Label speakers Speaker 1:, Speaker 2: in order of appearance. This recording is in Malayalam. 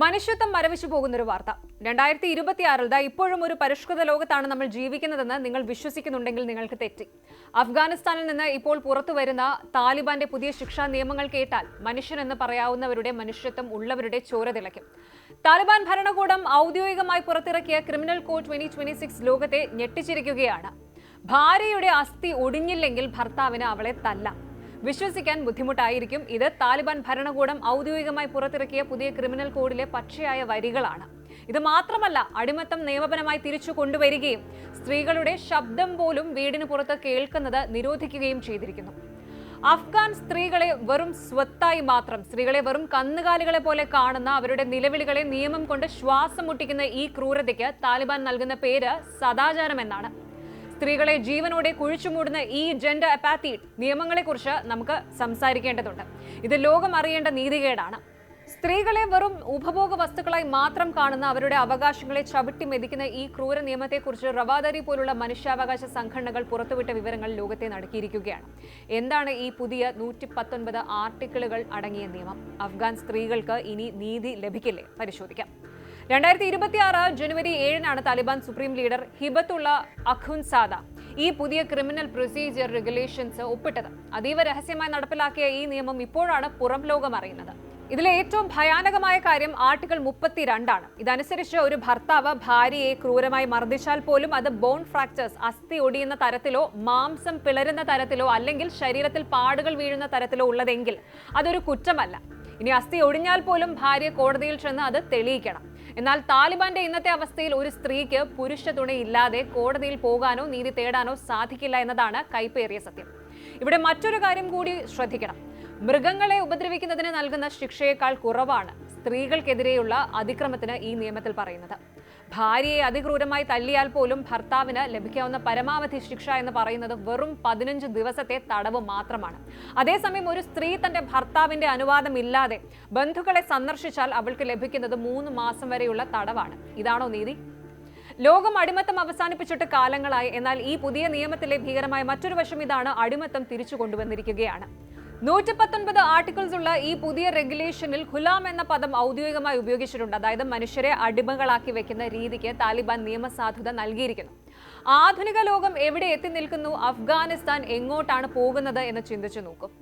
Speaker 1: മനുഷ്യത്വം മരവിച്ചു പോകുന്നൊരു വാർത്ത. 2026 ഇപ്പോഴും ഒരു പരിഷ്കൃത ലോകത്താണ് നമ്മൾ ജീവിക്കുന്നതെന്ന് നിങ്ങൾ വിശ്വസിക്കുന്നുണ്ടെങ്കിൽ നിങ്ങൾക്ക് തെറ്റി. അഫ്ഗാനിസ്ഥാനിൽ നിന്ന് ഇപ്പോൾ പുറത്തുവരുന്ന താലിബാന്റെ പുതിയ ശിക്ഷാ നിയമങ്ങൾ കേട്ടാൽ മനുഷ്യനെന്ന് പറയാവുന്നവരുടെ മനുഷ്യത്വം ഉള്ളവരുടെ ചോര തിളയ്ക്കും. താലിബാൻ ഭരണകൂടം ഔദ്യോഗികമായി പുറത്തിറക്കിയ ക്രിമിനൽ കോഡ് 2026 ലോകത്തെ ഞെട്ടിച്ചിരിക്കുകയാണ്. ഭാര്യയുടെ അസ്ഥി ഒടിഞ്ഞില്ലെങ്കിൽ ഭർത്താവിന് അവളെ തല്ലാം. വിശ്വസിക്കാൻ ബുദ്ധിമുട്ടായിരിക്കും. ഇത് താലിബാൻ ഭരണകൂടം ഔദ്യോഗികമായി പുറത്തിറക്കിയ പുതിയ ക്രിമിനൽ കോഡിലെ പച്ചയായ വരികളാണ്. ഇത് മാത്രമല്ല, അടിമത്തം നിയമപരമായി തിരിച്ചു കൊണ്ടുവരികയും സ്ത്രീകളുടെ ശബ്ദം പോലും വീടിന് പുറത്ത് കേൾക്കുന്നത് നിരോധിക്കുകയും ചെയ്തിരിക്കുന്നു. അഫ്ഗാൻ സ്ത്രീകളെ വെറും സ്വത്തായി മാത്രം, സ്ത്രീകളെ വെറും കന്നുകാലികളെ പോലെ കാണുന്ന അവരുടെ നിലവിളികളെ നിയമം കൊണ്ട് ശ്വാസം മുട്ടിക്കുന്ന ഈ ക്രൂരതയ്ക്ക് താലിബാൻ നൽകുന്ന പേര് സദാചാരം എന്നാണ്. സ്ത്രീകളെ ജീവനോടെ കുഴിച്ചുമൂടുന്ന ഈ ജെൻഡർ അപ്പാത്തീഡ് നിയമങ്ങളെക്കുറിച്ച് നമുക്ക് സംസാരിക്കേണ്ടതുണ്ട്. ഇത് ലോകം അറിയേണ്ട നീതികേടാണ്. സ്ത്രീകളെ വെറും ഉപഭോഗ വസ്തുക്കളായി മാത്രം കാണുന്ന അവരുടെ അവകാശങ്ങളെ ചവിട്ടി മെതിക്കുന്ന ഈ ക്രൂര നിയമത്തെക്കുറിച്ച് റവാദാരി പോലുള്ള മനുഷ്യാവകാശ സംഘടനകൾ പുറത്തുവിട്ട വിവരങ്ങൾ ലോകത്തെ നടുക്കിയിരിക്കുകയാണ്. എന്താണ് ഈ പുതിയ 119 ആർട്ടിക്കിളുകൾ അടങ്ങിയ നിയമം? അഫ്ഗാൻ സ്ത്രീകൾക്ക് ഇനി നീതി ലഭിക്കില്ലേ? പരിശോധിക്കാം. 2026 ജനുവരി 7-നാണ് താലിബാൻ സുപ്രീം ലീഡർ ഹിബത്തുള്ള അഖുൻസാദ ഈ പുതിയ ക്രിമിനൽ പ്രൊസീജിയർ റെഗുലേഷൻസ് ഒപ്പിട്ടത്. അതീവ രഹസ്യമായി നടപ്പിലാക്കിയ ഈ നിയമം ഇപ്പോഴാണ് പുറം ലോകം അറിയുന്നത്. ഇതിലെ ഏറ്റവും ഭയാനകമായ കാര്യം ആർട്ടിക്കിൾ 32 ഇതനുസരിച്ച് ഒരു ഭർത്താവ് ഭാര്യയെ ക്രൂരമായി മർദ്ദിച്ചാൽ പോലും അത് ബോൺ ഫ്രാക്ചേഴ്സ്, അസ്ഥി ഒടിയുന്ന തരത്തിലോ മാംസം പിളരുന്ന തരത്തിലോ അല്ലെങ്കിൽ ശരീരത്തിൽ പാടുകൾ വീഴുന്ന തരത്തിലോ ഉള്ളതെങ്കിൽ അതൊരു കുറ്റമല്ല. ഇനി അസ്ഥി ഒടിഞ്ഞാൽ പോലും ഭാര്യ കോടതിയിൽ ചെന്ന് അത് തെളിയിക്കണം. എന്നാൽ താലിബാന്റെ ഇന്നത്തെ അവസ്ഥയിൽ ഒരു സ്ത്രീക്ക് പുരുഷ തുണയില്ലാതെ കോടതിയിൽ പോകാനോ നീതി തേടാനോ സാധിക്കില്ല എന്നതാണ് കൈപ്പേറിയ സത്യം. ഇവിടെ മറ്റൊരു കാര്യം കൂടി ശ്രദ്ധിക്കണം. മൃഗങ്ങളെ ഉപദ്രവിക്കുന്നതിന് നൽകുന്ന ശിക്ഷയേക്കാൾ കുറവാണ് സ്ത്രീകൾക്കെതിരെയുള്ള അതിക്രമത്തിന് ഈ നിയമത്തിൽ പറയുന്നത്. ഭാര്യയെ അതിക്രൂരമായി തല്ലിയാൽ പോലും ഭർത്താവിന് ലഭിക്കാവുന്ന പരമാവധി ശിക്ഷ എന്ന് പറയുന്നത് വെറും 15 ദിവസത്തെ തടവ് മാത്രമാണ്. അതേസമയം ഒരു സ്ത്രീ തന്റെ ഭർത്താവിന്റെ അനുവാദമില്ലാതെ ബന്ധുക്കളെ സന്ദർശിച്ചാൽ അവൾക്ക് ലഭിക്കുന്നത് 3 മാസം വരെയുള്ള തടവാണ്. ഇതാണോ നീതി? ലോകം അടിമത്തം അവസാനിപ്പിച്ചിട്ട് കാലങ്ങളായി. എന്നാൽ ഈ പുതിയ നിയമത്തിലെ ഭീകരമായ മറ്റൊരു വശം ഇതാണ്: അടിമത്തം തിരിച്ചു കൊണ്ടുവന്നിരിക്കുകയാണ്. 119 ആർട്ടിക്കിൾസ് ഉള്ള ഈ പുതിയ റെഗുലേഷനിൽ ഖുലാം എന്ന പദം ഔദ്യോഗികമായി ഉപയോഗിച്ചിട്ടുണ്ട്. അതായത് മനുഷ്യരെ അടിമകളാക്കി വെക്കുന്ന രീതിക്ക് താലിബാൻ നിയമസാധുത നൽകിയിരിക്കുന്നു. ആധുനിക ലോകം എവിടെ എത്തി നിൽക്കുന്നു? അഫ്ഗാനിസ്ഥാൻ എങ്ങോട്ടാണ് പോകുന്നത് എന്ന് ചിന്തിച്ചു നോക്കും.